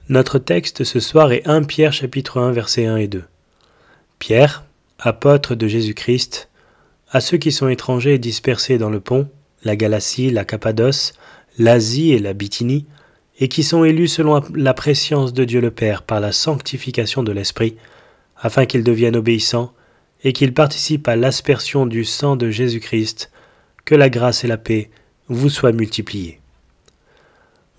Notre texte ce soir est 1 Pierre chapitre 1 versets 1 et 2. Pierre, apôtre de Jésus-Christ, à ceux qui sont étrangers et dispersés dans le Pont, la Galatie, la Cappadoce, l'Asie et la Bithynie, et qui sont élus selon la prescience de Dieu le Père par la sanctification de l'Esprit, afin qu'ils deviennent obéissants et qu'ils participent à l'aspersion du sang de Jésus-Christ, que la grâce et la paix vous soient multipliées.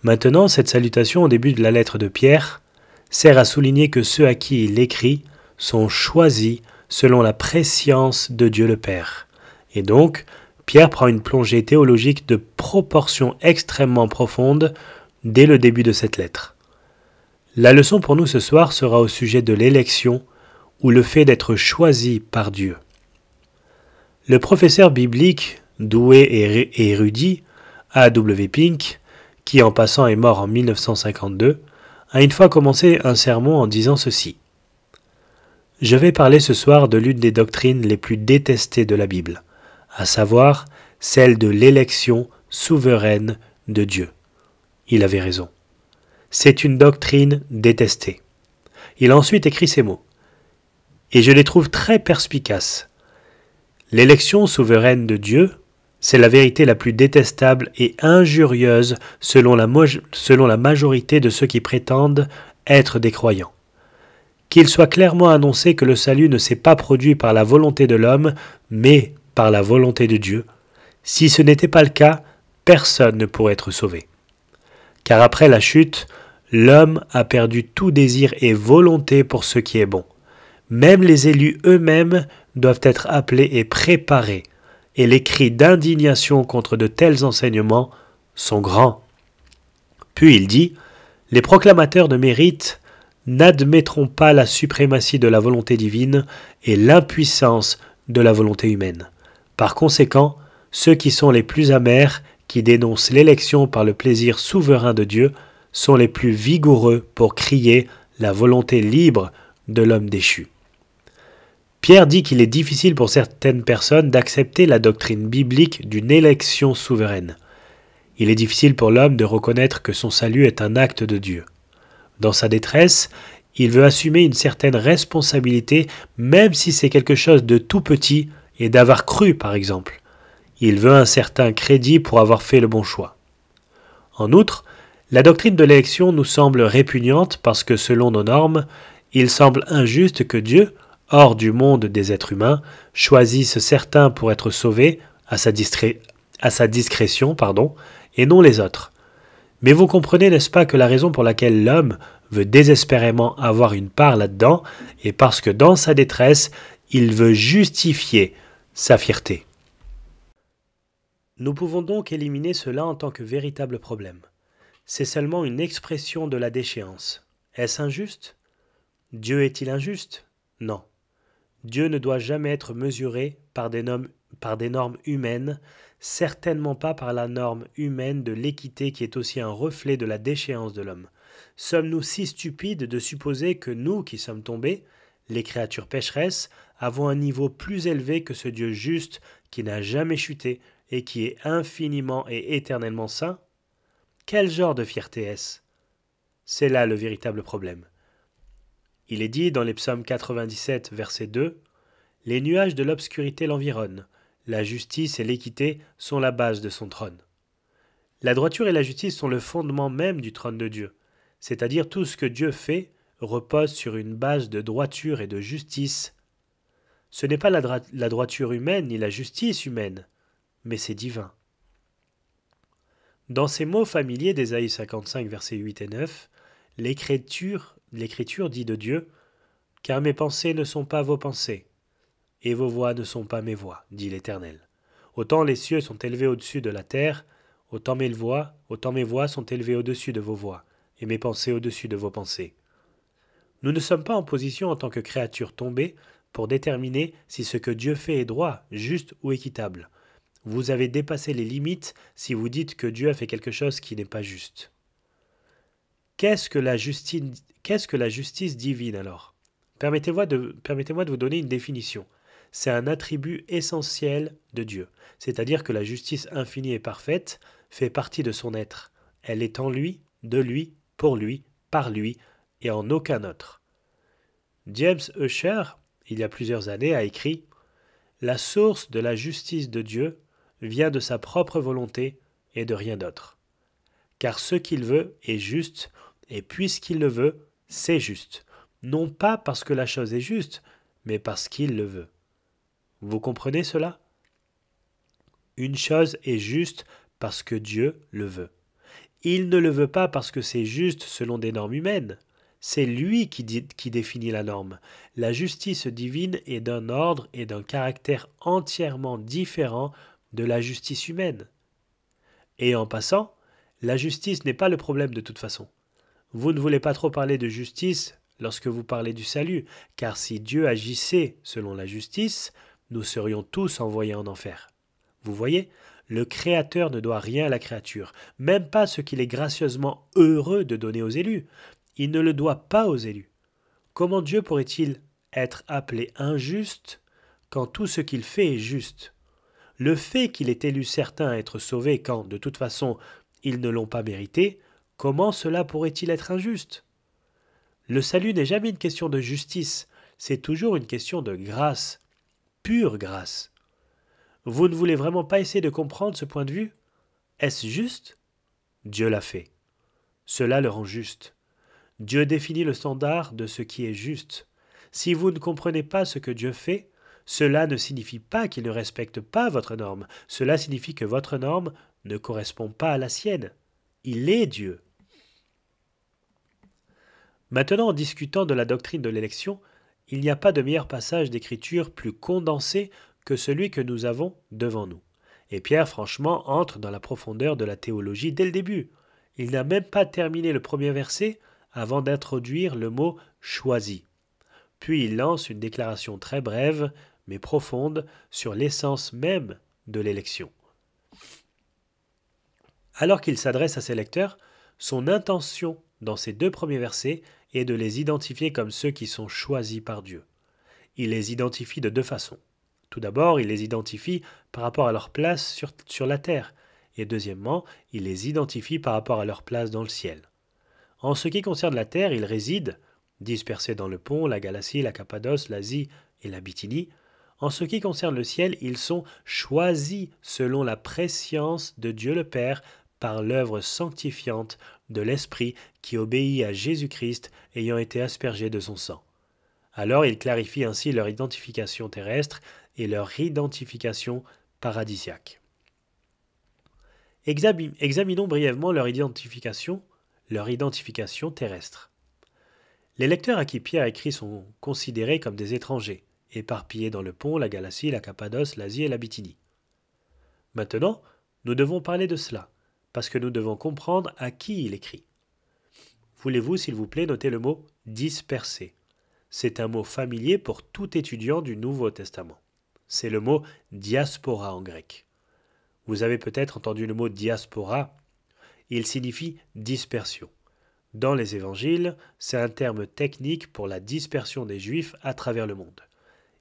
Maintenant, cette salutation au début de la lettre de Pierre sert à souligner que ceux à qui il écrit sont choisis selon la prescience de Dieu le Père. Et donc, Pierre prend une plongée théologique de proportions extrêmement profondes dès le début de cette lettre. La leçon pour nous ce soir sera au sujet de l'élection ou le fait d'être choisi par Dieu. Le professeur biblique, doué et érudit, A.W. Pink, qui en passant est mort en 1952, a une fois commencé un sermon en disant ceci. « Je vais parler ce soir de l'une des doctrines les plus détestées de la Bible, à savoir celle de l'élection souveraine de Dieu. » Il avait raison. C'est une doctrine détestée. Il a ensuite écrit ces mots. Et je les trouve très perspicaces. L'élection souveraine de Dieu, c'est la vérité la plus détestable et injurieuse selon la majorité de ceux qui prétendent être des croyants. Qu'il soit clairement annoncé que le salut ne s'est pas produit par la volonté de l'homme, mais par la volonté de Dieu. Si ce n'était pas le cas, personne ne pourrait être sauvé. Car après la chute, l'homme a perdu tout désir et volonté pour ce qui est bon. Même les élus eux-mêmes doivent être appelés et préparés, et les cris d'indignation contre de tels enseignements sont grands. Puis il dit, les proclamateurs de mérite n'admettront pas la suprématie de la volonté divine et l'impuissance de la volonté humaine. Par conséquent, ceux qui sont les plus amers, qui dénoncent l'élection par le plaisir souverain de Dieu, sont les plus vigoureux pour crier la volonté libre de l'homme déchu. Pierre dit qu'il est difficile pour certaines personnes d'accepter la doctrine biblique d'une élection souveraine. Il est difficile pour l'homme de reconnaître que son salut est un acte de Dieu. Dans sa détresse, il veut assumer une certaine responsabilité, même si c'est quelque chose de tout petit et d'avoir cru, par exemple. Il veut un certain crédit pour avoir fait le bon choix. En outre, la doctrine de l'élection nous semble répugnante parce que, selon nos normes, il semble injuste que Dieu, hors du monde des êtres humains, choisisse certains pour être sauvés à sa discrétion, et non les autres. Mais vous comprenez, n'est-ce pas, que la raison pour laquelle l'homme veut désespérément avoir une part là-dedans est parce que dans sa détresse, il veut justifier sa fierté. Nous pouvons donc éliminer cela en tant que véritable problème. C'est seulement une expression de la déchéance. Est-ce injuste? Dieu est-il injuste? Non. Dieu ne doit jamais être mesuré par des normes humaines, certainement pas par la norme humaine de l'équité qui est aussi un reflet de la déchéance de l'homme. Sommes-nous si stupides de supposer que nous qui sommes tombés, les créatures pécheresses, avons un niveau plus élevé que ce Dieu juste qui n'a jamais chuté et qui est infiniment et éternellement saint? Quel genre de fierté est-ce? C'est là le véritable problème. Il est dit dans les psaumes 97, verset 2, « Les nuages de l'obscurité l'environnent, la justice et l'équité sont la base de son trône. » La droiture et la justice sont le fondement même du trône de Dieu, c'est-à-dire tout ce que Dieu fait repose sur une base de droiture et de justice. Ce n'est pas la droiture humaine ni la justice humaine, mais c'est divin. Dans ces mots familiers d'Ésaïe 55, versets 8 et 9, l'Écriture dit de Dieu « Car mes pensées ne sont pas vos pensées, et vos voix ne sont pas mes voix, dit l'Éternel. Autant les cieux sont élevés au-dessus de la terre, autant mes voix sont élevées au-dessus de vos voix, et mes pensées au-dessus de vos pensées. » Nous ne sommes pas en position en tant que créatures tombées pour déterminer si ce que Dieu fait est droit, juste ou équitable. Vous avez dépassé les limites si vous dites que Dieu a fait quelque chose qui n'est pas juste. Qu'est-ce que la justice divine alors? Permettez-moi de vous donner une définition. C'est un attribut essentiel de Dieu, c'est-à-dire que la justice infinie et parfaite fait partie de son être. Elle est en lui, de lui, par lui et en aucun autre. James Ussher, il y a plusieurs années, a écrit « La source de la justice de Dieu vient de sa propre volonté et de rien d'autre. Car ce qu'il veut est juste, et puisqu'il le veut, c'est juste, non pas parce que la chose est juste, mais parce qu'il le veut. » Vous comprenez cela? Une chose est juste parce que Dieu le veut. Il ne le veut pas parce que c'est juste selon des normes humaines. C'est lui qui définit la norme. La justice divine est d'un ordre et d'un caractère entièrement différent de la justice humaine. Et en passant, la justice n'est pas le problème de toute façon. Vous ne voulez pas trop parler de justice lorsque vous parlez du salut, car si Dieu agissait selon la justice, nous serions tous envoyés en enfer. Vous voyez, le Créateur ne doit rien à la créature, même pas ce qu'il est gracieusement heureux de donner aux élus. Il ne le doit pas aux élus. Comment Dieu pourrait-il être appelé injuste quand tout ce qu'il fait est juste? Le fait qu'il ait élu certains à être sauvés quand, de toute façon, ils ne l'ont pas mérité, comment cela pourrait-il être injuste? Le salut n'est jamais une question de justice, c'est toujours une question de grâce, pure grâce. Vous ne voulez vraiment pas essayer de comprendre ce point de vue? Est-ce juste? Dieu l'a fait. Cela le rend juste. Dieu définit le standard de ce qui est juste. Si vous ne comprenez pas ce que Dieu fait, cela ne signifie pas qu'il ne respecte pas votre norme. Cela signifie que votre norme ne correspond pas à la sienne. Il est Dieu. Maintenant, en discutant de la doctrine de l'élection, il n'y a pas de meilleur passage d'écriture plus condensé que celui que nous avons devant nous. Et Pierre, franchement, entre dans la profondeur de la théologie dès le début. Il n'a même pas terminé le premier verset avant d'introduire le mot « choisi ». Puis il lance une déclaration très brève, mais profonde, sur l'essence même de l'élection. Alors qu'il s'adresse à ses lecteurs, son intention dans ces 2 premiers versets est de les identifier comme ceux qui sont choisis par Dieu. Il les identifie de 2 façons. Tout d'abord, il les identifie par rapport à leur place sur la terre, et deuxièmement, il les identifie par rapport à leur place dans le ciel. En ce qui concerne la terre, ils résident, dispersés dans le Pont, la Galatie, la Cappadoce, l'Asie et la Bithynie. En ce qui concerne le ciel, ils sont choisis selon la prescience de Dieu le Père par l'œuvre sanctifiante de l'Esprit qui obéit à Jésus-Christ ayant été aspergé de son sang. Alors il clarifie ainsi leur identification terrestre et leur identification paradisiaque. Examinons brièvement leur identification terrestre. Les lecteurs à qui Pierre écrit sont considérés comme des étrangers, éparpillés dans le Pont, la Galatie, la Cappadoce, l'Asie et la Bithynie. Maintenant, nous devons parler de cela, parce que nous devons comprendre à qui il écrit. Voulez-vous, s'il vous plaît, noter le mot « dispersé ». C'est un mot familier pour tout étudiant du Nouveau Testament. C'est le mot « diaspora » en grec. Vous avez peut-être entendu le mot « diaspora ». Il signifie « dispersion ». Dans les évangiles, c'est un terme technique pour la dispersion des Juifs à travers le monde.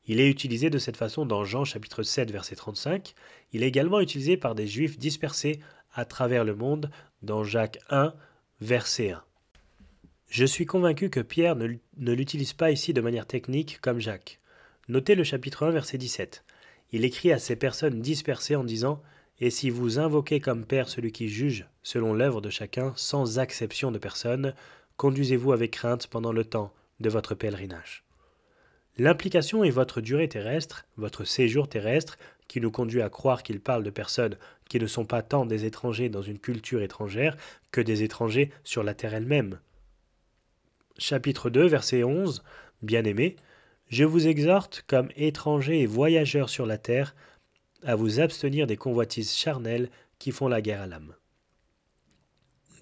Il est utilisé de cette façon dans Jean chapitre 7 verset 35. Il est également utilisé par des Juifs dispersés à travers le monde dans Jacques 1 verset 1. Je suis convaincu que Pierre ne l'utilise pas ici de manière technique comme Jacques. Notez le chapitre 1 verset 17. Il écrit à ces personnes dispersées en disant « Et si vous invoquez comme Père celui qui juge selon l'œuvre de chacun sans acception de personne, conduisez-vous avec crainte pendant le temps de votre pèlerinage. » L'implication est votre durée terrestre, votre séjour terrestre, qui nous conduit à croire qu'il parle de personnes qui ne sont pas tant des étrangers dans une culture étrangère que des étrangers sur la terre elle-même. Chapitre 2, verset 11, Bien-aimés, je vous exhorte, comme étrangers et voyageurs sur la terre, à vous abstenir des convoitises charnelles qui font la guerre à l'âme.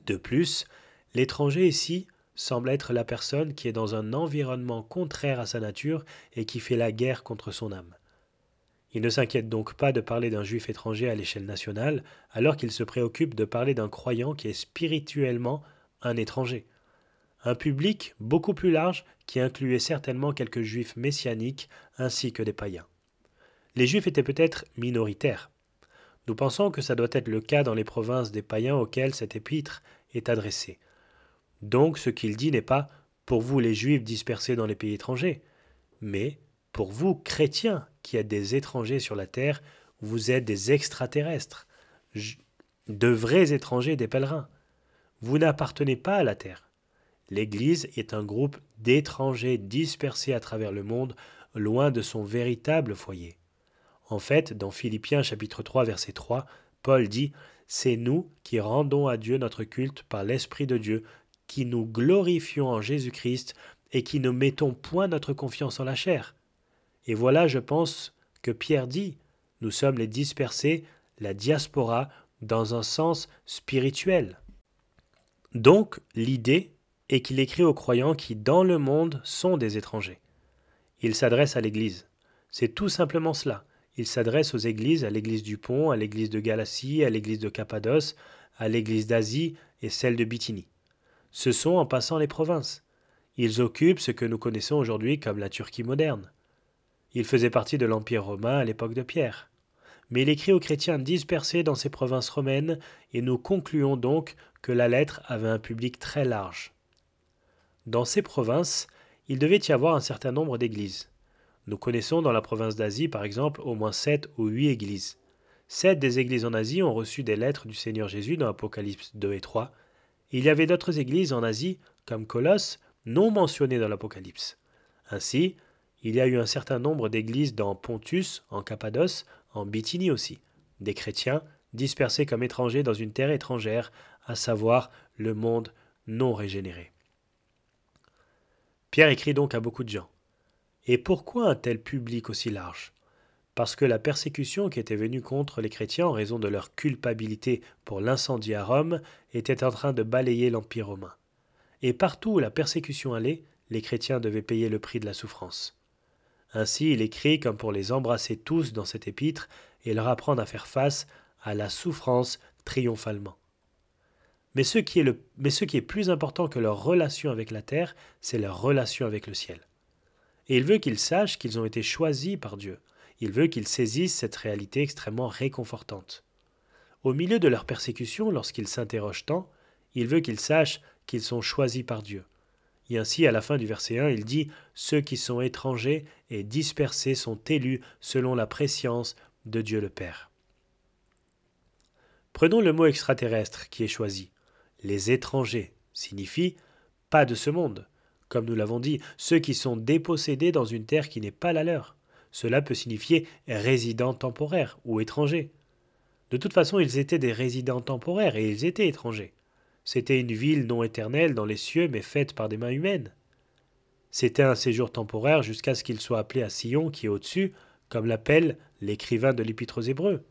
De plus, l'étranger ici semble être la personne qui est dans un environnement contraire à sa nature et qui fait la guerre contre son âme. Il ne s'inquiète donc pas de parler d'un juif étranger à l'échelle nationale, alors qu'il se préoccupe de parler d'un croyant qui est spirituellement un étranger. Un public beaucoup plus large qui incluait certainement quelques juifs messianiques ainsi que des païens. Les juifs étaient peut-être minoritaires. Nous pensons que ça doit être le cas dans les provinces des païens auxquelles cet épître est adressé. Donc ce qu'il dit n'est pas pour vous les Juifs dispersés dans les pays étrangers, mais pour vous chrétiens qui êtes des étrangers sur la terre, vous êtes des extraterrestres, de vrais étrangers, des pèlerins. Vous n'appartenez pas à la terre. L'Église est un groupe d'étrangers dispersés à travers le monde, loin de son véritable foyer. En fait, dans Philippiens chapitre 3 verset 3, Paul dit « C'est nous qui rendons à Dieu notre culte par l'Esprit de Dieu, qui nous glorifions en Jésus-Christ et qui ne mettons point notre confiance en la chair. » Et voilà, je pense, que Pierre dit « Nous sommes les dispersés, la diaspora, dans un sens spirituel. » Donc, l'idée est qu'il écrit aux croyants qui, dans le monde, sont des étrangers. Il s'adresse à l'Église. C'est tout simplement cela. Il s'adresse aux églises, à l'église du Pont, à l'église de Galatie, à l'église de Cappadoce, à l'église d'Asie et celle de Bithynie. Ce sont en passant les provinces. Ils occupent ce que nous connaissons aujourd'hui comme la Turquie moderne. Ils faisaient partie de l'Empire romain à l'époque de Pierre. Mais il écrit aux chrétiens dispersés dans ces provinces romaines et nous concluons donc que la lettre avait un public très large. Dans ces provinces, il devait y avoir un certain nombre d'églises. Nous connaissons dans la province d'Asie, par exemple, au moins 7 ou 8 églises. 7 des églises en Asie ont reçu des lettres du Seigneur Jésus dans Apocalypse 2 et 3. Il y avait d'autres églises en Asie, comme Colosse, non mentionnées dans l'Apocalypse. Ainsi, il y a eu un certain nombre d'églises dans Pontus, en Cappadoce, en Bithynie aussi, des chrétiens dispersés comme étrangers dans une terre étrangère, à savoir le monde non régénéré. Pierre écrit donc à beaucoup de gens. Et pourquoi un tel public aussi large ? Parce que la persécution qui était venue contre les chrétiens en raison de leur culpabilité pour l'incendie à Rome était en train de balayer l'Empire romain. Et partout où la persécution allait, les chrétiens devaient payer le prix de la souffrance. Ainsi, il écrit comme pour les embrasser tous dans cet épître et leur apprendre à faire face à la souffrance triomphalement. Mais ce qui est plus important que leur relation avec la terre, c'est leur relation avec le ciel. Et il veut qu'ils sachent qu'ils ont été choisis par Dieu. Il veut qu'ils saisissent cette réalité extrêmement réconfortante. Au milieu de leur persécution, lorsqu'ils s'interrogent tant, il veut qu'ils sachent qu'ils sont choisis par Dieu. Et ainsi, à la fin du verset 1, il dit « Ceux qui sont étrangers et dispersés sont élus selon la prescience de Dieu le Père. » Prenons le mot extraterrestre qui est choisi. Les étrangers signifie « pas de ce monde ». Comme nous l'avons dit, ceux qui sont dépossédés dans une terre qui n'est pas la leur. Cela peut signifier résidents temporaires ou étrangers. De toute façon, ils étaient des résidents temporaires et ils étaient étrangers. C'était une ville non éternelle dans les cieux mais faite par des mains humaines. C'était un séjour temporaire jusqu'à ce qu'ils soient appelés à Sion qui est au-dessus, comme l'appelle l'écrivain de l'Épître aux Hébreux.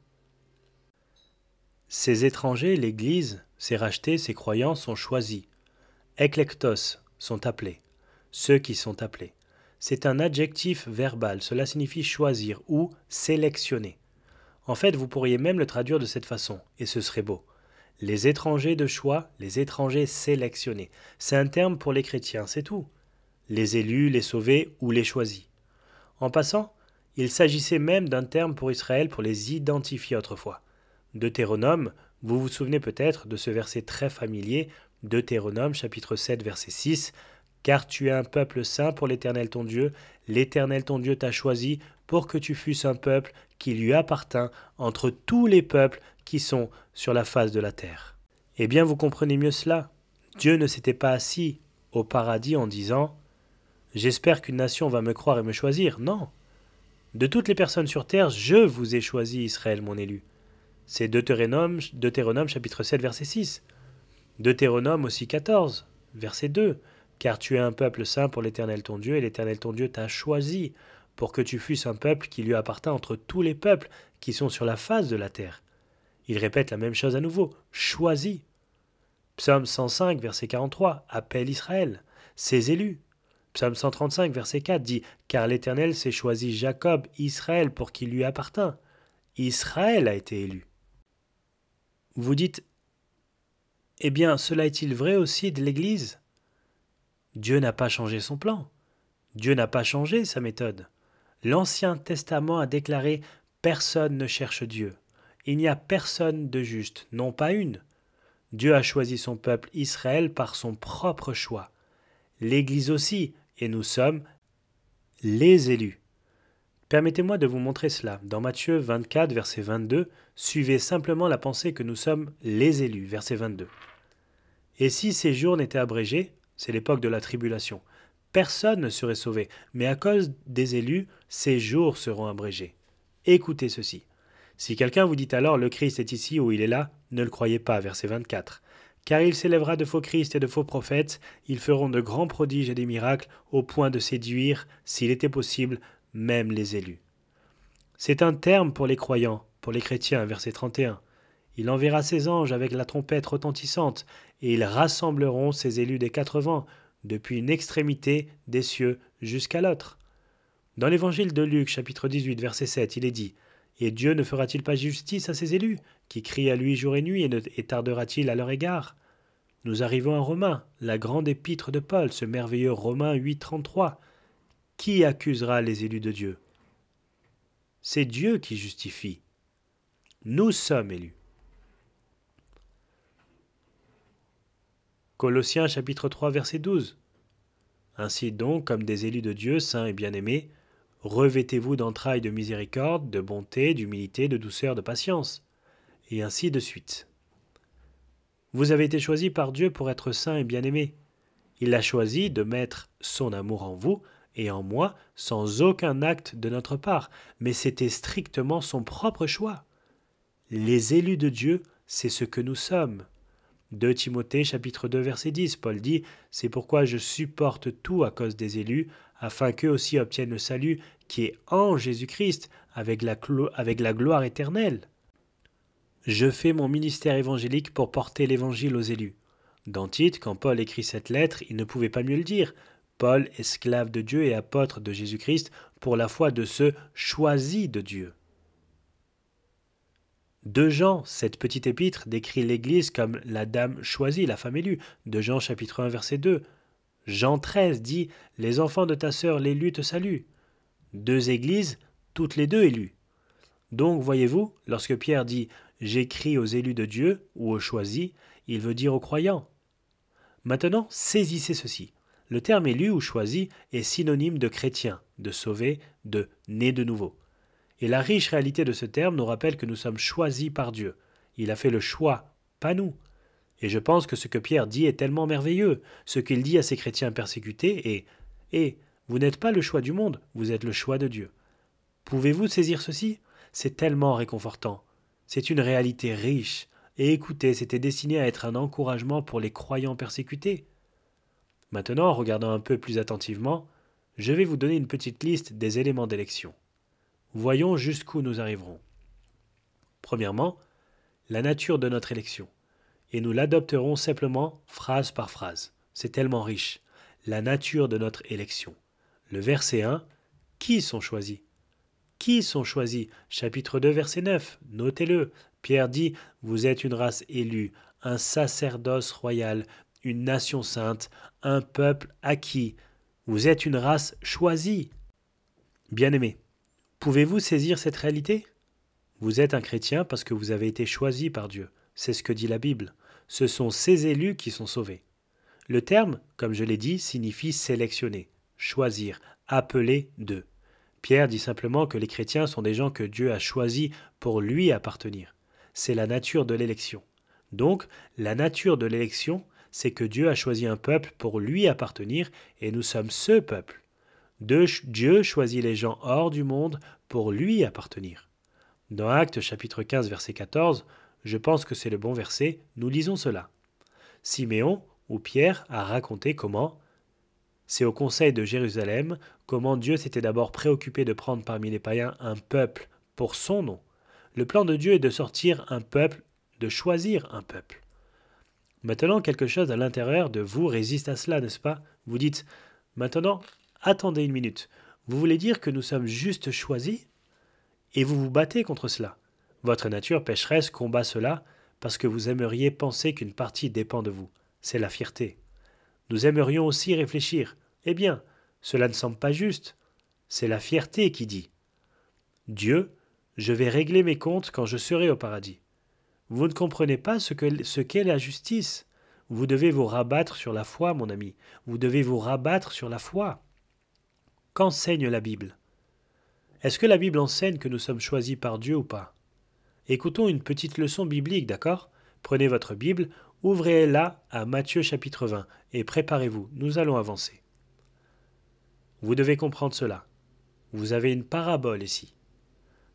Ces étrangers, l'Église, ces rachetés, ces croyants sont choisis. Eklektos sont appelés. Ceux qui sont appelés. C'est un adjectif verbal, cela signifie choisir ou sélectionner. En fait, vous pourriez même le traduire de cette façon, et ce serait beau. Les étrangers de choix, les étrangers sélectionnés. C'est un terme pour les chrétiens, c'est tout. Les élus, les sauvés ou les choisis. En passant, il s'agissait même d'un terme pour Israël pour les identifier autrefois. Deutéronome, vous vous souvenez peut-être de ce verset très familier, Deutéronome chapitre 7 verset 6, « Car tu es un peuple saint pour l'Éternel ton Dieu, l'Éternel ton Dieu t'a choisi pour que tu fusses un peuple qui lui appartint entre tous les peuples qui sont sur la face de la terre. » Eh bien, vous comprenez mieux cela. Dieu ne s'était pas assis au paradis en disant « J'espère qu'une nation va me croire et me choisir. » Non. De toutes les personnes sur terre, je vous ai choisi, Israël, mon élu. C'est Deutéronome chapitre 7 verset 6. Deutéronome aussi 14, verset 2. Car tu es un peuple saint pour l'Éternel ton Dieu, et l'Éternel ton Dieu t'a choisi pour que tu fusses un peuple qui lui appartint entre tous les peuples qui sont sur la face de la terre. Il répète la même chose à nouveau, choisi. Psaume 105, verset 43, appelle Israël, ses élus. Psaume 135, verset 4 dit, car l'Éternel s'est choisi Jacob, Israël, pour qu'il lui appartint. Israël a été élu. Vous dites, eh bien, cela est-il vrai aussi de l'Église ? Dieu n'a pas changé son plan. Dieu n'a pas changé sa méthode. L'Ancien Testament a déclaré « Personne ne cherche Dieu. Il n'y a personne de juste, non pas une. » Dieu a choisi son peuple Israël par son propre choix. L'Église aussi, et nous sommes les élus. Permettez-moi de vous montrer cela. Dans Matthieu 24, verset 22, suivez simplement la pensée que nous sommes les élus, verset 22. Et si ces jours n'étaient abrégés, c'est l'époque de la tribulation, personne ne serait sauvé, mais à cause des élus, ces jours seront abrégés. Écoutez ceci. Si quelqu'un vous dit alors le Christ est ici ou il est là, ne le croyez pas, verset 24. Car il s'élèvera de faux Christ et de faux prophètes, ils feront de grands prodiges et des miracles au point de séduire, s'il était possible, même les élus. C'est un terme pour les croyants, pour les chrétiens, verset 31. Il enverra ses anges avec la trompette retentissante, et ils rassembleront ses élus des 4 vents, depuis une extrémité des cieux jusqu'à l'autre. Dans l'évangile de Luc, chapitre 18, verset 7, il est dit « Et Dieu ne fera-t-il pas justice à ses élus, qui crient à lui jour et nuit, et tardera-t-il à leur égard ?» Nous arrivons à Romains, la grande épître de Paul, ce merveilleux Romains 8, 33. Qui accusera les élus de Dieu? C'est Dieu qui justifie. Nous sommes élus. Colossiens chapitre 3 verset 12. Ainsi donc, comme des élus de Dieu, saints et bien-aimés, revêtez-vous d'entrailles de miséricorde, de bonté, d'humilité, de douceur, de patience, et ainsi de suite. Vous avez été choisis par Dieu pour être saints et bien-aimés. Il a choisi de mettre son amour en vous et en moi sans aucun acte de notre part, mais c'était strictement son propre choix. Les élus de Dieu, c'est ce que nous sommes. 2 Timothée chapitre 2 verset 10, Paul dit « C'est pourquoi je supporte tout à cause des élus, afin qu'eux aussi obtiennent le salut qui est en Jésus-Christ avec la gloire éternelle. » Je fais mon ministère évangélique pour porter l'évangile aux élus. Dans Tite, quand Paul écrit cette lettre, il ne pouvait pas mieux le dire. Paul, esclave de Dieu et apôtre de Jésus-Christ, pour la foi de ceux choisis de Dieu. De Jean, cette petite épître décrit l'Église comme la dame choisie, la femme élue. De Jean chapitre 1 verset 2. Jean 13 dit « Les enfants de ta sœur l'élue te saluent ». 2 églises, toutes les deux élues. Donc, voyez-vous, lorsque Pierre dit « J'écris aux élus de Dieu » ou aux choisis, il veut dire aux croyants. Maintenant, saisissez ceci. Le terme élu ou choisi est synonyme de chrétien, de sauvé, de né de nouveau. Et la riche réalité de ce terme nous rappelle que nous sommes choisis par Dieu. Il a fait le choix, pas nous. Et je pense que ce que Pierre dit est tellement merveilleux. Ce qu'il dit à ces chrétiens persécutés est « vous n'êtes pas le choix du monde, vous êtes le choix de Dieu. » Pouvez-vous saisir ceci? C'est tellement réconfortant. C'est une réalité riche. Et écoutez, c'était destiné à être un encouragement pour les croyants persécutés. Maintenant, en regardant un peu plus attentivement, je vais vous donner une petite liste des éléments d'élection. Voyons jusqu'où nous arriverons. Premièrement, la nature de notre élection. Et nous l'adopterons simplement phrase par phrase. C'est tellement riche. La nature de notre élection. Le verset 1, qui sont choisis? Qui sont choisis? Chapitre 2, verset 9, notez-le. Pierre dit, vous êtes une race élue, un sacerdoce royal, une nation sainte, un peuple acquis. Vous êtes une race choisie. Bien-aimés, pouvez-vous saisir cette réalité? Vous êtes un chrétien parce que vous avez été choisi par Dieu. C'est ce que dit la Bible. Ce sont ces élus qui sont sauvés. Le terme, comme je l'ai dit, signifie sélectionner, choisir, appeler d'eux. Pierre dit simplement que les chrétiens sont des gens que Dieu a choisis pour lui appartenir. C'est la nature de l'élection. Donc, la nature de l'élection, c'est que Dieu a choisi un peuple pour lui appartenir et nous sommes ce peuple. Dieu choisit les gens hors du monde pour lui appartenir. Dans Actes chapitre 15 verset 14, je pense que c'est le bon verset, nous lisons cela. Siméon, ou Pierre, a raconté comment, c'est au conseil de Jérusalem, comment Dieu s'était d'abord préoccupé de prendre parmi les païens un peuple pour son nom. Le plan de Dieu est de sortir un peuple, de choisir un peuple. Maintenant, quelque chose à l'intérieur de vous résiste à cela, n'est-ce pas? Vous dites, maintenant, attendez une minute. Vous voulez dire que nous sommes juste choisis? Et vous vous battez contre cela. Votre nature pécheresse combat cela parce que vous aimeriez penser qu'une partie dépend de vous. C'est la fierté. Nous aimerions aussi réfléchir. Eh bien, cela ne semble pas juste. C'est la fierté qui dit. Dieu, je vais régler mes comptes quand je serai au paradis. Vous ne comprenez pas ce qu'est la justice. Vous devez vous rabattre sur la foi, mon ami. Vous devez vous rabattre sur la foi. Qu'enseigne la Bible? Est-ce que la Bible enseigne que nous sommes choisis par Dieu ou pas? Écoutons une petite leçon biblique, d'accord? Prenez votre Bible, ouvrez-la à Matthieu chapitre 20 et préparez-vous, nous allons avancer. Vous devez comprendre cela. Vous avez une parabole ici.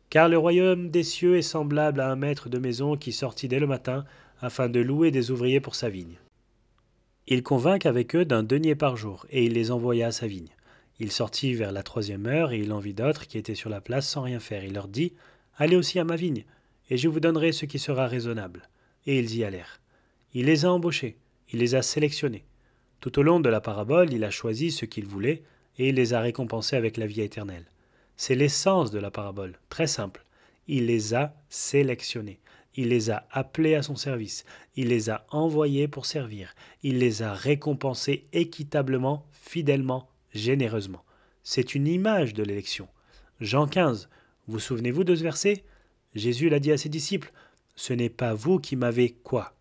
Car le royaume des cieux est semblable à un maître de maison qui sortit dès le matin afin de louer des ouvriers pour sa vigne. Il convint avec eux d'un denier par jour, et il les envoya à sa vigne. Il sortit vers la 3e heure, et il en vit d'autres qui étaient sur la place sans rien faire. Il leur dit, « Allez aussi à ma vigne, et je vous donnerai ce qui sera raisonnable. » Et ils y allèrent. Il les a embauchés, il les a sélectionnés. Tout au long de la parabole, il a choisi ce qu'il voulait, et il les a récompensés avec la vie éternelle. C'est l'essence de la parabole, très simple. Il les a sélectionnés. Il les a appelés à son service. Il les a envoyés pour servir. Il les a récompensés équitablement, fidèlement, généreusement. C'est une image de l'élection. Jean 15, vous souvenez-vous de ce verset? Jésus l'a dit à ses disciples, « Ce n'est pas vous qui m'avez quoi?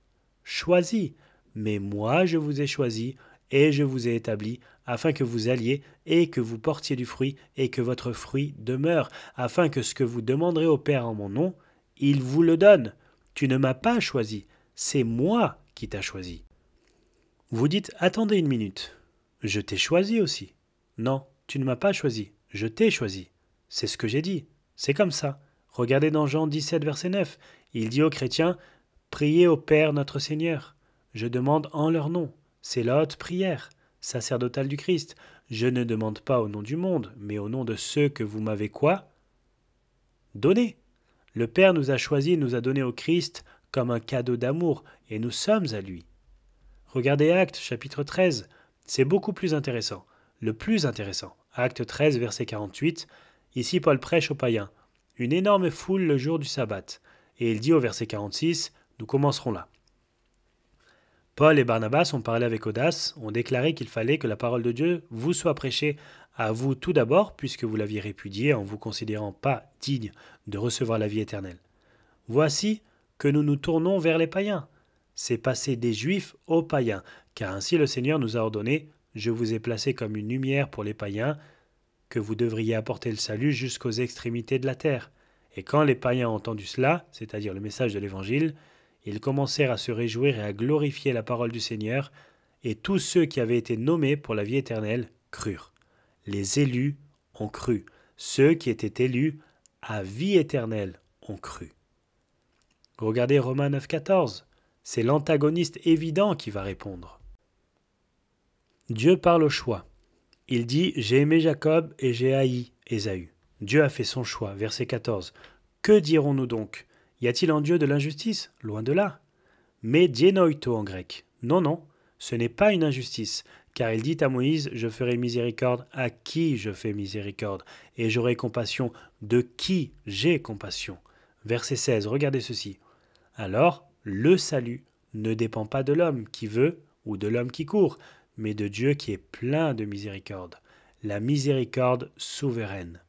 Choisi, mais moi je vous ai choisi et je vous ai établi afin que vous alliez et que vous portiez du fruit et que votre fruit demeure, afin que ce que vous demanderez au Père en mon nom, il vous le donne. Tu ne m'as pas choisi, c'est moi qui t'ai choisi. » Vous dites, attendez une minute, je t'ai choisi aussi. Non, tu ne m'as pas choisi, je t'ai choisi. C'est ce que j'ai dit, c'est comme ça. Regardez dans Jean 17, verset 9, il dit aux chrétiens, « Priez au Père notre Seigneur. Je demande en leur nom. » C'est la haute prière, sacerdotale du Christ. Je ne demande pas au nom du monde, mais au nom de ceux que vous m'avez quoi? Donné. Le Père nous a choisis et nous a donné au Christ comme un cadeau d'amour, et nous sommes à lui. Regardez Actes, chapitre 13, c'est beaucoup plus intéressant. Le plus intéressant, Acte 13, verset 48, ici Paul prêche aux païens. Une énorme foule le jour du sabbat. Et il dit au verset 46, nous commencerons là. Paul et Barnabas ont parlé avec audace, ont déclaré qu'il fallait que la parole de Dieu vous soit prêchée à vous tout d'abord, puisque vous l'aviez répudiée en vous considérant pas digne de recevoir la vie éternelle. Voici que nous nous tournons vers les païens. C'est passer des Juifs aux païens, car ainsi le Seigneur nous a ordonné, je vous ai placé comme une lumière pour les païens, que vous devriez apporter le salut jusqu'aux extrémités de la terre. Et quand les païens ont entendu cela, c'est-à-dire le message de l'Évangile, ils commencèrent à se réjouir et à glorifier la parole du Seigneur, et tous ceux qui avaient été nommés pour la vie éternelle crurent. Les élus ont cru. Ceux qui étaient élus à vie éternelle ont cru. Regardez Romains 9, 14. C'est l'antagoniste évident qui va répondre. Dieu parle au choix. Il dit « J'ai aimé Jacob et j'ai haï Ésaü ». Dieu a fait son choix. Verset 14. Que dirons-nous donc? Y a-t-il en Dieu de l'injustice? Loin de là. Mais dienoito en grec. Non, non, ce n'est pas une injustice, car il dit à Moïse, je ferai miséricorde à qui je fais miséricorde, et j'aurai compassion de qui j'ai compassion. Verset 16, regardez ceci. Alors, le salut ne dépend pas de l'homme qui veut ou de l'homme qui court, mais de Dieu qui est plein de miséricorde. La miséricorde souveraine.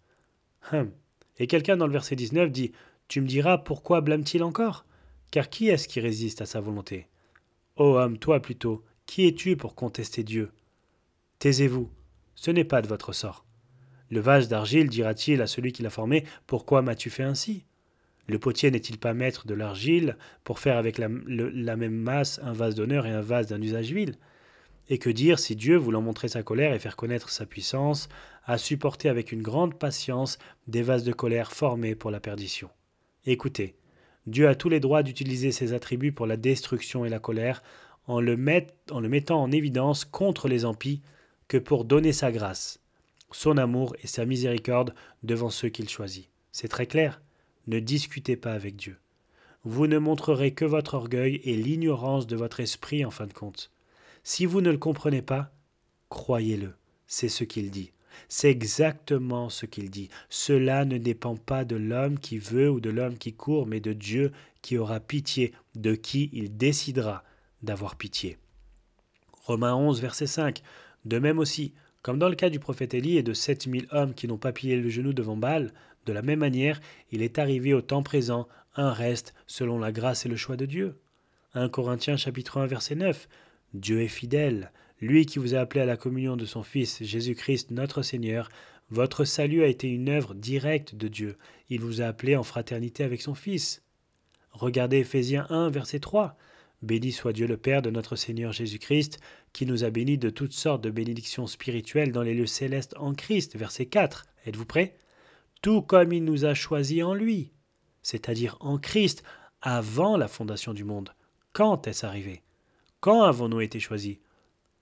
Et quelqu'un dans le verset 19 dit, tu me diras pourquoi blâme-t-il encore? Car qui est-ce qui résiste à sa volonté? Ô homme, toi plutôt, qui es-tu pour contester Dieu? Taisez-vous, ce n'est pas de votre sort. Le vase d'argile dira-t-il à celui qui l'a formé, pourquoi m'as-tu fait ainsi? Le potier n'est-il pas maître de l'argile pour faire avec la même masse un vase d'honneur et un vase d'un usage vil? Et que dire si Dieu, voulant montrer sa colère et faire connaître sa puissance, a supporté avec une grande patience des vases de colère formés pour la perdition? Écoutez, Dieu a tous les droits d'utiliser ses attributs pour la destruction et la colère, en le mettant en évidence contre les impies, que pour donner sa grâce, son amour et sa miséricorde devant ceux qu'il choisit. C'est très clair. Ne discutez pas avec Dieu. Vous ne montrerez que votre orgueil et l'ignorance de votre esprit en fin de compte. Si vous ne le comprenez pas, croyez-le, c'est ce qu'il dit. C'est exactement ce qu'il dit. Cela ne dépend pas de l'homme qui veut ou de l'homme qui court, mais de Dieu qui aura pitié, de qui il décidera d'avoir pitié. Romains 11, verset 5. De même aussi, comme dans le cas du prophète Élie et de 7000 hommes qui n'ont pas plié le genou devant Baal, De la même manière, il est arrivé au temps présent un reste selon la grâce et le choix de Dieu. 1 Corinthiens chapitre 1 verset 9. Dieu est fidèle, lui qui vous a appelé à la communion de son Fils Jésus-Christ notre Seigneur. Votre salut a été une œuvre directe de Dieu. Il vous a appelé en fraternité avec son Fils. Regardez Éphésiens 1 verset 3. Béni soit Dieu le Père de notre Seigneur Jésus-Christ, qui nous a bénis de toutes sortes de bénédictions spirituelles dans les lieux célestes en Christ. Verset 4. Êtes-vous prêts? Tout comme il nous a choisis en lui, c'est-à-dire en Christ, avant la fondation du monde. Quand est-ce arrivé? Quand avons-nous été choisis?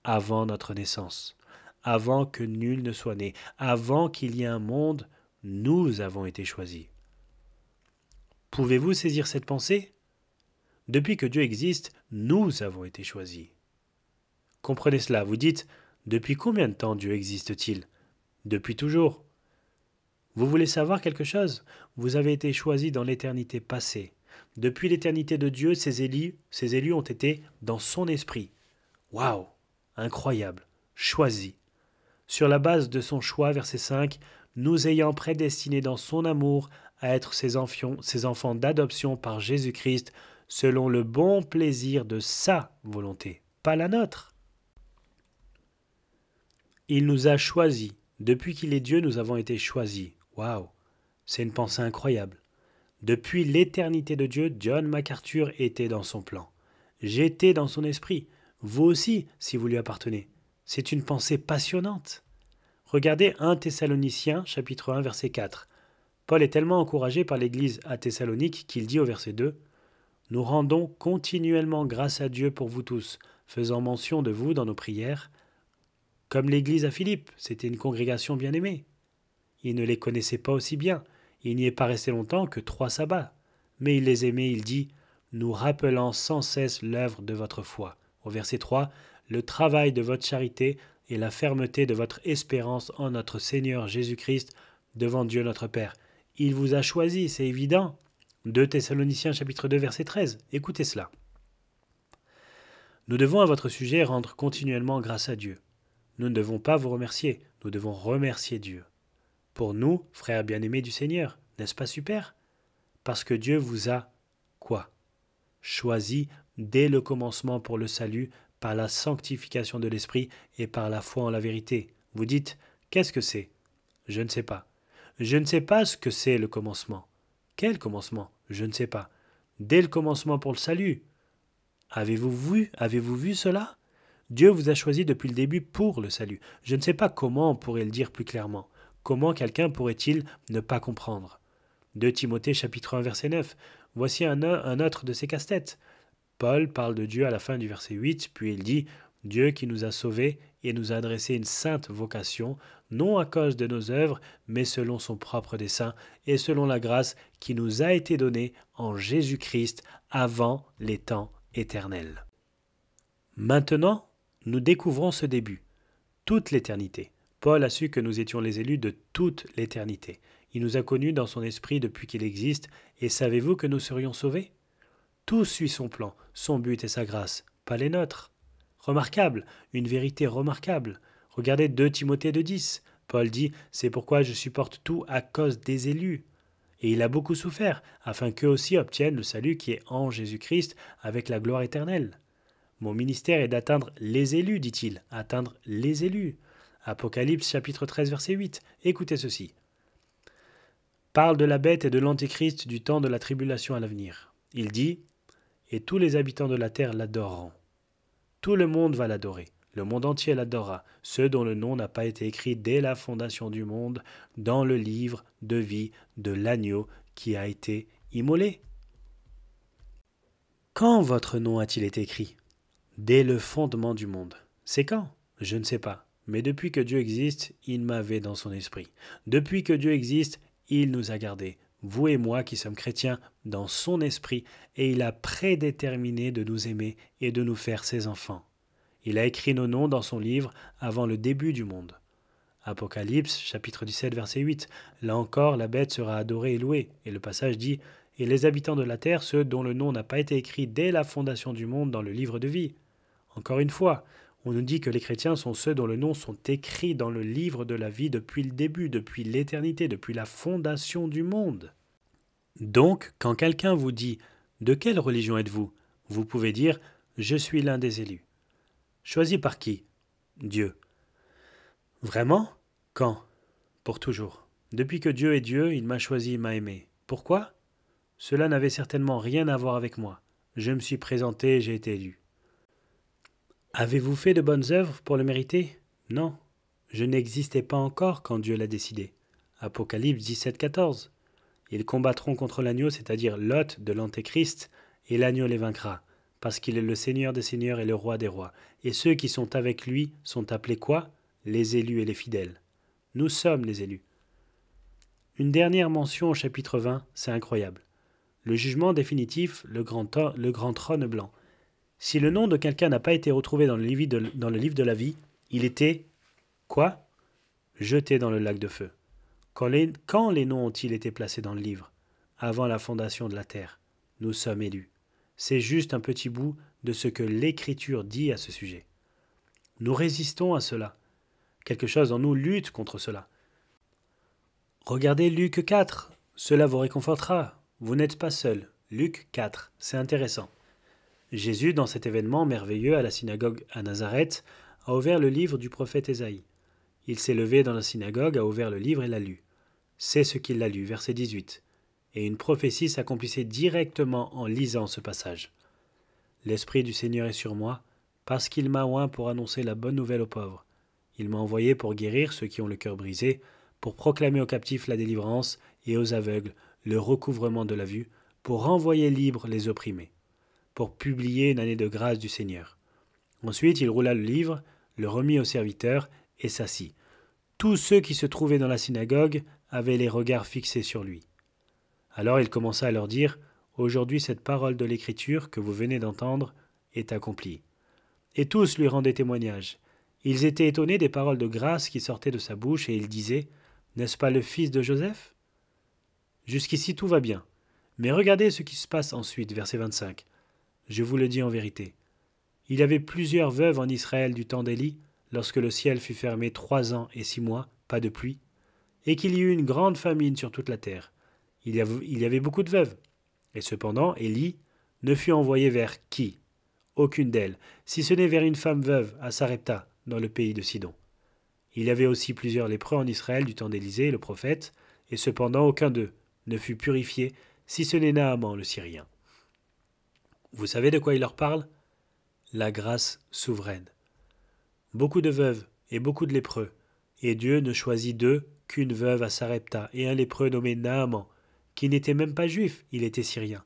Avant notre naissance, avant que nul ne soit né, avant qu'il y ait un monde, nous avons été choisis. Pouvez-vous saisir cette pensée? Depuis que Dieu existe, nous avons été choisis. Comprenez cela, vous dites, depuis combien de temps Dieu existe-t-il? Depuis toujours. Vous voulez savoir quelque chose? Vous avez été choisis dans l'éternité passée. Depuis l'éternité de Dieu, ces élus ont été dans son esprit. Waouh! Incroyable! Choisis. Sur la base de son choix, verset 5, nous ayant prédestinés dans son amour à être ses enfants d'adoption par Jésus-Christ, selon le bon plaisir de sa volonté, pas la nôtre. Il nous a choisis. Depuis qu'il est Dieu, nous avons été choisis. Waouh! C'est une pensée incroyable. Depuis l'éternité de Dieu, John MacArthur était dans son plan. J'étais dans son esprit. Vous aussi, si vous lui appartenez. C'est une pensée passionnante. Regardez 1 Thessaloniciens, chapitre 1, verset 4. Paul est tellement encouragé par l'Église à Thessalonique qu'il dit au verset 2 « Nous rendons continuellement grâce à Dieu pour vous tous, faisant mention de vous dans nos prières. » Comme l'Église à Philippe, c'était une congrégation bien-aimée. Il ne les connaissait pas aussi bien. Il n'y est pas resté longtemps que 3 sabbats. Mais il les aimait, il dit « Nous rappelant sans cesse l'œuvre de votre foi. » Au verset 3, « Le travail de votre charité et la fermeté de votre espérance en notre Seigneur Jésus-Christ devant Dieu notre Père. » Il vous a choisi, c'est évident. 2 Thessaloniciens chapitre 2 verset 13. Écoutez cela. Nous devons à votre sujet rendre continuellement grâce à Dieu. Nous ne devons pas vous remercier, nous devons remercier Dieu. Pour nous, frères bien-aimés du Seigneur, n'est-ce pas super? Parce que Dieu vous a, quoi? Choisi dès le commencement pour le salut, par la sanctification de l'Esprit et par la foi en la vérité. Vous dites, qu'est-ce que c'est? Je ne sais pas. Je ne sais pas ce que c'est le commencement. Quel commencement? Je ne sais pas. Dès le commencement pour le salut. Avez-vous vu cela? Dieu vous a choisi depuis le début pour le salut. Je ne sais pas comment on pourrait le dire plus clairement. Comment quelqu'un pourrait-il ne pas comprendre? 2 Timothée chapitre 1 verset 9. Voici un autre de ces casse-têtes. Paul parle de Dieu à la fin du verset 8, puis il dit « Dieu qui nous a sauvés et nous a adressé une sainte vocation, non à cause de nos œuvres, mais selon son propre dessein et selon la grâce qui nous a été donnée en Jésus-Christ avant les temps éternels. » Maintenant, nous découvrons ce début, toute l'éternité. Paul a su que nous étions les élus de toute l'éternité. Il nous a connus dans son esprit depuis qu'il existe, et savez-vous que nous serions sauvés? Tout suit son plan, son but et sa grâce, pas les nôtres. Remarquable, une vérité remarquable. Regardez 2 Timothée 2,10. Paul dit « C'est pourquoi je supporte tout à cause des élus. » Et il a beaucoup souffert, afin qu'eux aussi obtiennent le salut qui est en Jésus-Christ avec la gloire éternelle. Mon ministère est d'atteindre les élus, dit-il, atteindre les élus. Apocalypse chapitre 13 verset 8. Écoutez ceci. Parle de la bête et de l'antéchrist du temps de la tribulation à l'avenir. Il dit « Et tous les habitants de la terre l'adoreront. » Tout le monde va l'adorer. Le monde entier l'adorera, ceux dont le nom n'a pas été écrit dès la fondation du monde dans le livre de vie de l'agneau qui a été immolé. Quand votre nom a-t-il été écrit? Dès le fondement du monde. C'est quand? Je ne sais pas. Mais depuis que Dieu existe, il m'avait dans son esprit. Depuis que Dieu existe, il nous a gardés, vous et moi qui sommes chrétiens, dans son esprit, et il a prédéterminé de nous aimer et de nous faire ses enfants. Il a écrit nos noms dans son livre avant le début du monde. Apocalypse, chapitre 17, verset 8. Là encore, la bête sera adorée et louée. Et le passage dit « Et les habitants de la terre, ceux dont le nom n'a pas été écrit dès la fondation du monde dans le livre de vie. » Encore une fois, On nous dit que les chrétiens sont ceux dont les noms sont écrits dans le livre de la vie depuis le début, depuis l'éternité, depuis la fondation du monde. Donc, quand quelqu'un vous dit « De quelle religion êtes-vous » vous pouvez dire « Je suis l'un des élus ». Choisi par qui? Dieu. Vraiment? Quand? Pour toujours. Depuis que Dieu est Dieu, il m'a choisi, il m'a aimé. Pourquoi? Cela n'avait certainement rien à voir avec moi. Je me suis présenté et j'ai été élu. Avez-vous fait de bonnes œuvres pour le mériter? Non. Je n'existais pas encore quand Dieu l'a décidé. Apocalypse 17,14. Ils combattront contre l'agneau, c'est-à-dire l'hôte de l'Antéchrist, et l'agneau les vaincra, parce qu'il est le Seigneur des seigneurs et le Roi des rois. Et ceux qui sont avec lui sont appelés quoi? Les élus et les fidèles. Nous sommes les élus. Une dernière mention au chapitre 20, c'est incroyable. Le jugement définitif, le grand trône blanc. Si le nom de quelqu'un n'a pas été retrouvé dans le livre de la vie, il était, quoi? Jeté dans le lac de feu. Quand les noms ont-ils été placés dans le livre? Avant la fondation de la terre. Nous sommes élus. C'est juste un petit bout de ce que l'Écriture dit à ce sujet. Nous résistons à cela. Quelque chose en nous lutte contre cela. Regardez Luc 4, cela vous réconfortera. Vous n'êtes pas seul. Luc 4, c'est intéressant. Jésus, dans cet événement merveilleux à la synagogue à Nazareth, a ouvert le livre du prophète Ésaïe. Il s'est levé dans la synagogue, a ouvert le livre et l'a lu. C'est ce qu'il a lu, verset 18. Et une prophétie s'accomplissait directement en lisant ce passage. L'Esprit du Seigneur est sur moi, parce qu'il m'a oint pour annoncer la bonne nouvelle aux pauvres. Il m'a envoyé pour guérir ceux qui ont le cœur brisé, pour proclamer aux captifs la délivrance et aux aveugles le recouvrement de la vue, pour renvoyer libres les opprimés, pour publier une année de grâce du Seigneur. Ensuite, il roula le livre, le remit aux serviteurs et s'assit. Tous ceux qui se trouvaient dans la synagogue avaient les regards fixés sur lui. Alors il commença à leur dire « Aujourd'hui cette parole de l'Écriture que vous venez d'entendre est accomplie. » Et tous lui rendaient témoignage. Ils étaient étonnés des paroles de grâce qui sortaient de sa bouche et ils disaient « N'est-ce pas le fils de Joseph ?» Jusqu'ici tout va bien. Mais regardez ce qui se passe ensuite, verset 25. Je vous le dis en vérité. Il y avait plusieurs veuves en Israël du temps d'Élie, lorsque le ciel fut fermé 3 ans et 6 mois, pas de pluie, et qu'il y eut une grande famine sur toute la terre. Il y avait beaucoup de veuves. Et cependant, Élie ne fut envoyé vers qui? Aucune d'elles, si ce n'est vers une femme veuve à Sarepta, dans le pays de Sidon. Il y avait aussi plusieurs lépreux en Israël du temps d'Élisée, le prophète, et cependant aucun d'eux ne fut purifié, si ce n'est Naaman le Syrien. Vous savez de quoi il leur parle? La grâce souveraine. Beaucoup de veuves et beaucoup de lépreux, et Dieu ne choisit d'eux qu'une veuve à Sarepta et un lépreux nommé Naaman, qui n'était même pas juif, il était syrien.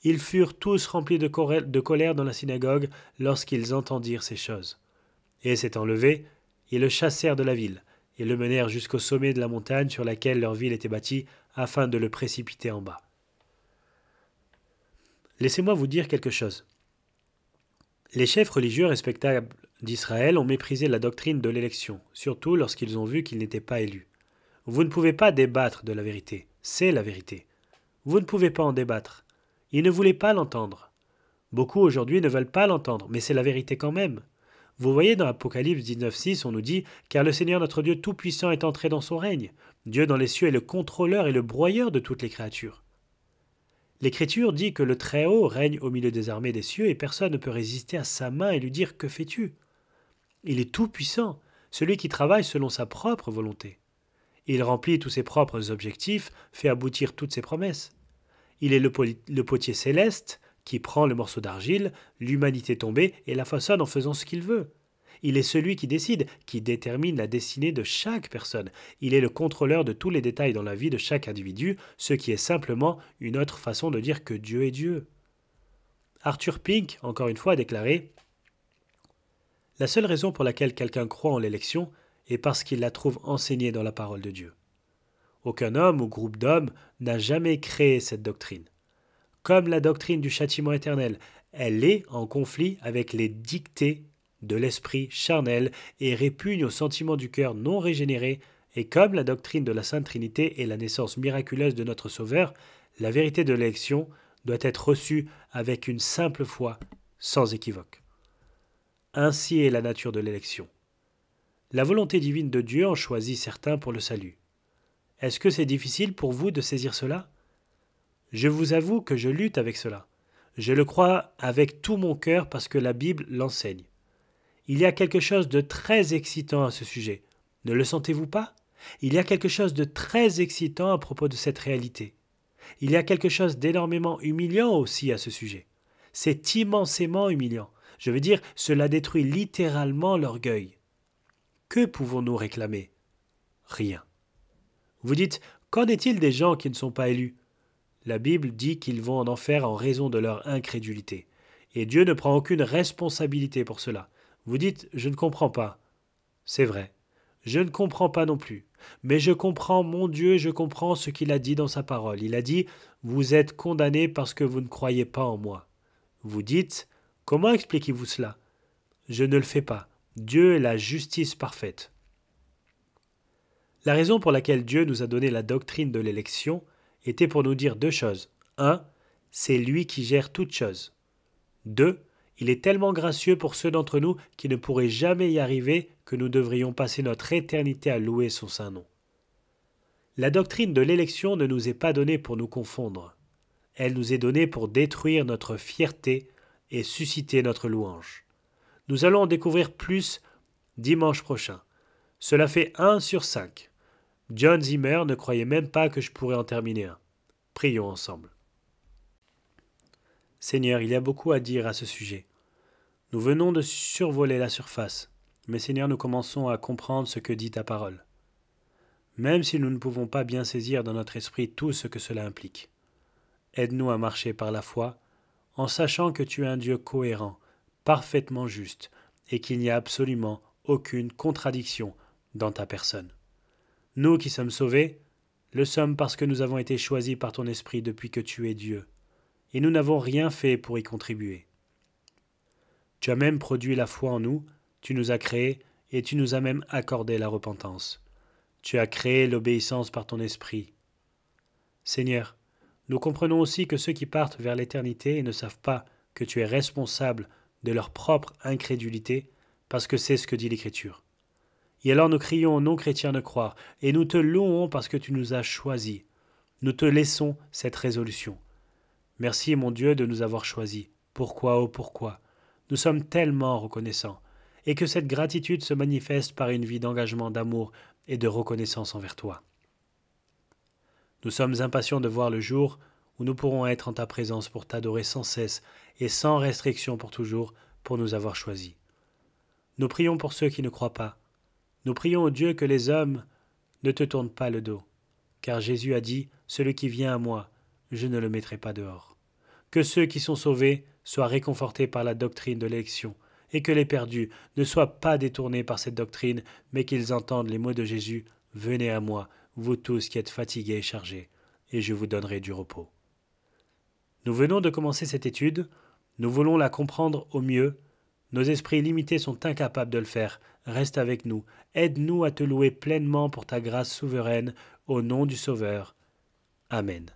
Ils furent tous remplis de colère dans la synagogue lorsqu'ils entendirent ces choses. Et s'étant levés, ils le chassèrent de la ville, et le menèrent jusqu'au sommet de la montagne sur laquelle leur ville était bâtie, afin de le précipiter en bas. Laissez-moi vous dire quelque chose. Les chefs religieux respectables d'Israël ont méprisé la doctrine de l'élection, surtout lorsqu'ils ont vu qu'ils n'étaient pas élus. Vous ne pouvez pas débattre de la vérité, c'est la vérité. Vous ne pouvez pas en débattre. Ils ne voulaient pas l'entendre. Beaucoup aujourd'hui ne veulent pas l'entendre, mais c'est la vérité quand même. Vous voyez dans Apocalypse 19,6, on nous dit « Car le Seigneur notre Dieu Tout-Puissant est entré dans son règne. Dieu dans les cieux est le contrôleur et le broyeur de toutes les créatures. » L'Écriture dit que le Très-Haut règne au milieu des armées des cieux et personne ne peut résister à sa main et lui dire « Que fais-tu » Il est tout-puissant, celui qui travaille selon sa propre volonté. Il remplit tous ses propres objectifs, fait aboutir toutes ses promesses. Il est le potier céleste qui prend le morceau d'argile, l'humanité tombée, et la façonne en faisant ce qu'il veut. Il est celui qui décide, qui détermine la destinée de chaque personne. Il est le contrôleur de tous les détails dans la vie de chaque individu, ce qui est simplement une autre façon de dire que Dieu est Dieu. Arthur Pink, encore une fois, a déclaré « La seule raison pour laquelle quelqu'un croit en l'élection est parce qu'il la trouve enseignée dans la parole de Dieu. Aucun homme ou groupe d'hommes n'a jamais créé cette doctrine. Comme la doctrine du châtiment éternel, elle est en conflit avec les dictées de l'esprit charnel et répugne aux sentiments du cœur non régénéré, et comme la doctrine de la Sainte Trinité est la naissance miraculeuse de notre Sauveur, la vérité de l'élection doit être reçue avec une simple foi, sans équivoque. Ainsi est la nature de l'élection. La volonté divine de Dieu en choisit certains pour le salut. Est-ce que c'est difficile pour vous de saisir cela? Je vous avoue que je lutte avec cela. Je le crois avec tout mon cœur parce que la Bible l'enseigne. Il y a quelque chose de très excitant à ce sujet. Ne le sentez-vous pas? Il y a quelque chose de très excitant à propos de cette réalité. Il y a quelque chose d'énormément humiliant aussi à ce sujet. C'est immensément humiliant. Je veux dire, cela détruit littéralement l'orgueil. Que pouvons-nous réclamer? Rien. Vous dites, qu'en est-il des gens qui ne sont pas élus? La Bible dit qu'ils vont en enfer en raison de leur incrédulité. Et Dieu ne prend aucune responsabilité pour cela. Vous dites, je ne comprends pas. C'est vrai. Je ne comprends pas non plus. Mais je comprends mon Dieu, je comprends ce qu'il a dit dans sa parole. Il a dit, vous êtes condamnés parce que vous ne croyez pas en moi. Vous dites, comment expliquez-vous cela? Je ne le fais pas. Dieu est la justice parfaite. La raison pour laquelle Dieu nous a donné la doctrine de l'élection était pour nous dire deux choses. 1. C'est lui qui gère toutes choses. 2. Il est tellement gracieux pour ceux d'entre nous qui ne pourraient jamais y arriver que nous devrions passer notre éternité à louer son saint nom. La doctrine de l'élection ne nous est pas donnée pour nous confondre. Elle nous est donnée pour détruire notre fierté et susciter notre louange. Nous allons en découvrir plus dimanche prochain. Cela fait 1 sur 5. John Zimmer ne croyait même pas que je pourrais en terminer un. Prions ensemble. Seigneur, il y a beaucoup à dire à ce sujet. Nous venons de survoler la surface, mais Seigneur, nous commençons à comprendre ce que dit ta parole. Même si nous ne pouvons pas bien saisir dans notre esprit tout ce que cela implique. Aide-nous à marcher par la foi, en sachant que tu es un Dieu cohérent, parfaitement juste, et qu'il n'y a absolument aucune contradiction dans ta personne. Nous qui sommes sauvés, le sommes parce que nous avons été choisis par ton esprit depuis que tu es Dieu, et nous n'avons rien fait pour y contribuer. Tu as même produit la foi en nous, tu nous as créés, et tu nous as même accordé la repentance. Tu as créé l'obéissance par ton esprit. Seigneur, nous comprenons aussi que ceux qui partent vers l'éternité et ne savent pas que tu es responsable de leur propre incrédulité, parce que c'est ce que dit l'Écriture. Et alors nous crions aux non-chrétiens de croire, et nous te louons parce que tu nous as choisis. Nous te laissons cette résolution. Merci mon Dieu de nous avoir choisis. Pourquoi, oh pourquoi? Nous sommes tellement reconnaissants, et que cette gratitude se manifeste par une vie d'engagement, d'amour et de reconnaissance envers toi. Nous sommes impatients de voir le jour où nous pourrons être en ta présence pour t'adorer sans cesse et sans restriction pour toujours, pour nous avoir choisis. Nous prions pour ceux qui ne croient pas. Nous prions au Dieu que les hommes ne te tournent pas le dos, car Jésus a dit « Celui qui vient à moi, je ne le mettrai pas dehors ». Que ceux qui sont sauvés soient réconfortés par la doctrine de l'élection, et que les perdus ne soient pas détournés par cette doctrine, mais qu'ils entendent les mots de Jésus « Venez à moi, vous tous qui êtes fatigués et chargés, et je vous donnerai du repos ». Nous venons de commencer cette étude, nous voulons la comprendre au mieux. Nos esprits limités sont incapables de le faire. Reste avec nous, aide-nous à te louer pleinement pour ta grâce souveraine, au nom du Sauveur. Amen.